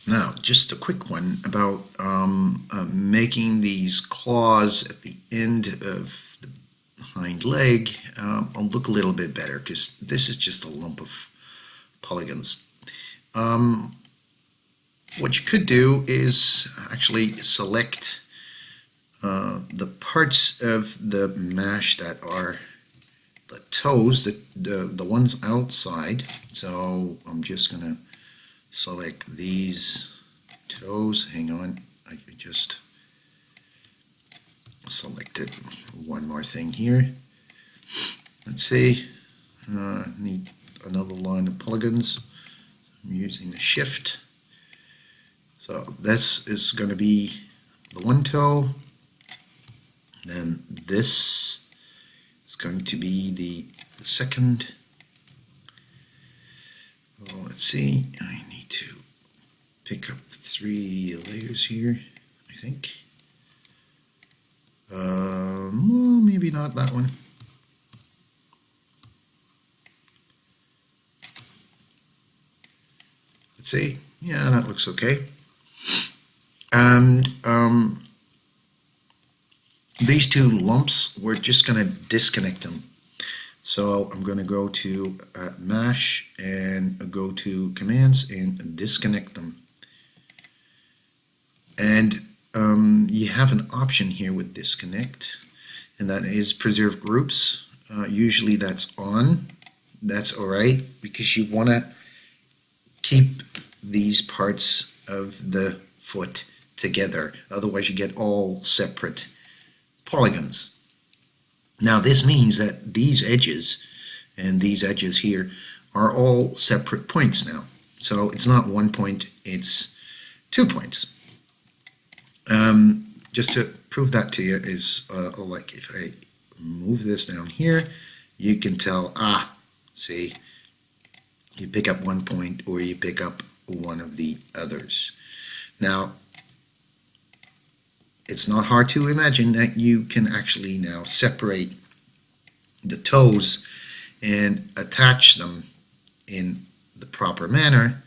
Now, just a quick one about making these claws at the end of the hind leg look a little bit better, because this is just a lump of polygons. What you could do is actually select the parts of the mash that are the toes, the ones outside. So I'm just going to select these toes. Hang on, I just selected one more thing here. Let's see, need another line of polygons. I'm using the shift. So this is going to be the one toe, then this is going to be the second. Oh, let's see, I need to pick up 3 layers here, I think. Well, maybe not that one. Let's see, yeah, that looks okay. And these two lumps, we're just going to disconnect them. So I'm going to go to mash and go to commands and disconnect them. And you have an option here with disconnect, and that is preserve groups. Usually that's on. That's alright, because you want to keep these parts of the foot together. Otherwise you get all separate polygons. Now this means that these edges and these edges here are all separate points now. So it's not 1 point, it's 2 points. Just to prove that to you is like if I move this down here, you can tell, see, you pick up 1 point or you pick up one of the others. Now, it's not hard to imagine that you can actually now separate the toes and attach them in the proper manner.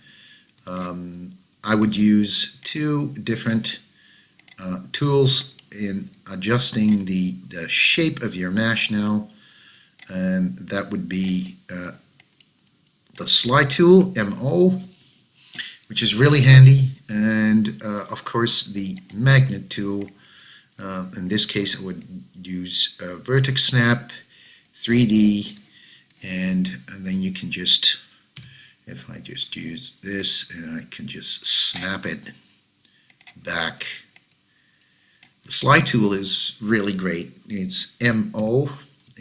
I would use 2 different tools in adjusting the shape of your mash now, and that would be the slide tool, MO, which is really handy, and of course the magnet tool. In this case I would use vertex snap, 3D, and then you can just, if I just use this, and I can just snap it back. The slide tool is really great. It's MO,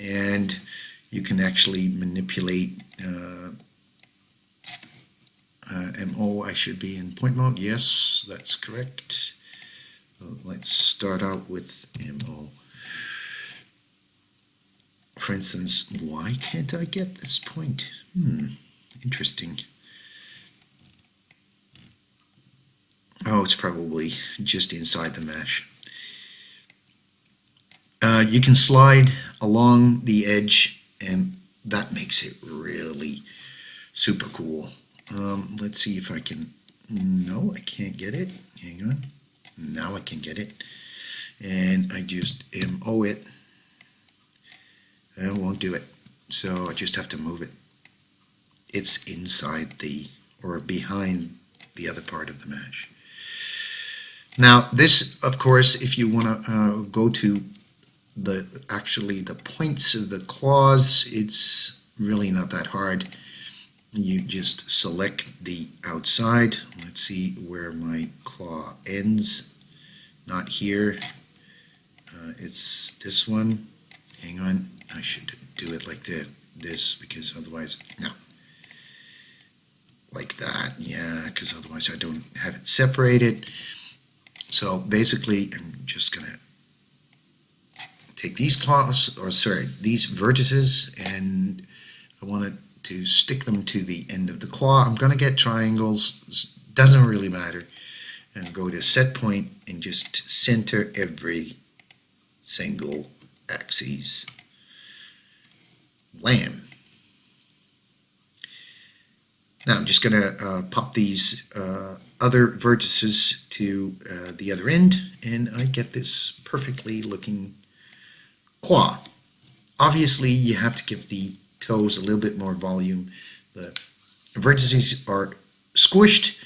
and you can actually manipulate MO. I should be in point mode. Yes, that's correct. Let's start out with MO. For instance, why can't I get this point? Interesting. Oh, it's probably just inside the mesh. You can slide along the edge, and that makes it really super cool. Let's see if I can. No, I can't get it. Hang on. Now I can get it. And I just MO it. I won't do it. So I just have to move it. It's inside the, or behind the other part of the mesh. Now this, of course, if you want to go to the points of the claws, it's really not that hard. You just select the outside. Let's see where my claw ends. Not here. It's this one. Hang on. I should do it like this because otherwise, no. Like that, yeah, because otherwise I don't have it separated. So basically, I'm just gonna take these claws, or sorry, these vertices, and I want to stick them to the end of the claw. I'm gonna get triangles, doesn't really matter, and go to set point and just center every single axis. Blam. Now I'm just going to pop these other vertices to the other end, and I get this perfectly looking claw. Obviously, you have to give the toes a little bit more volume. The vertices are squished.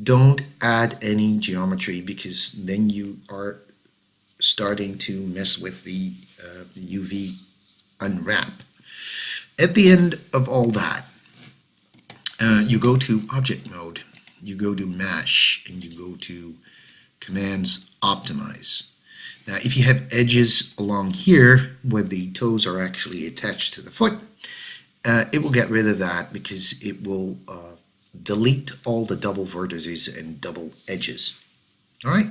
Don't add any geometry, because then you are starting to mess with the UV unwrap. At the end of all that, you go to object mode, you go to mesh, and you go to commands optimize. Now if you have edges along here where the toes are actually attached to the foot, it will get rid of that, because it will delete all the double vertices and double edges. All right,